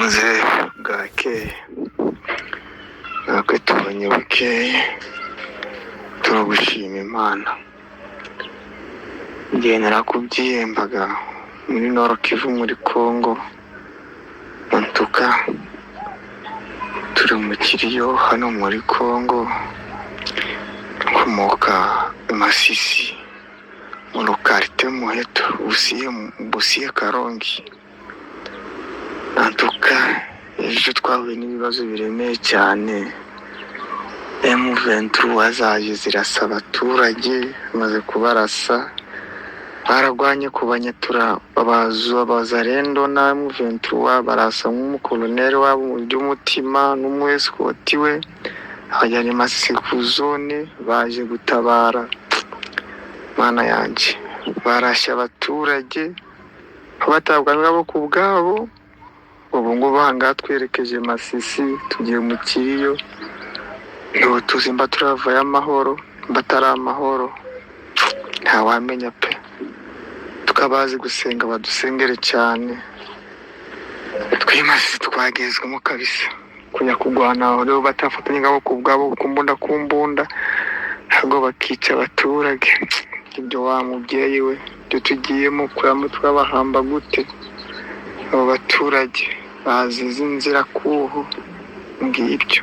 muze bwakeye natwe tubonye bukeye turagushima Imana. Njye narakubyiyembaga muri Nord Kivu muri Congo, antuka turi mu kiriyo hano muri Congo, nkomoka Masisi mu lokalite Muheto Busiye Karongi. Antuka ejo twahuye n'ibibazo biremeye cyane. M23 zaje zirasa abaturage, maze kubarasa baragwanye ku banyatura abazarendo na M23 barasa nk'umukoloneli wabo mu by'umutima n'umwescoti we hajyanye Masisi ku zone baje gutabara. Mana yanje barashya abaturage batabwa ngabo ku bwabo. Ubu ngo banga twerekeje Masisi tugiye mu kiriyo, no tuzimba turavaye amahoro batari amahoro ntawamenya pe. Tukabazi gusenga badusengere cyane, twimasi twagezwemo kabisa kujya kugwana rero batafatanye ngabo ku bwabo kumbunda ntabwo bakica abaturage. Ibyo wa mubyeyi we byo tugiyemo kuramo twabahamba gute abo baturage bazize inzira kuho ngibyo.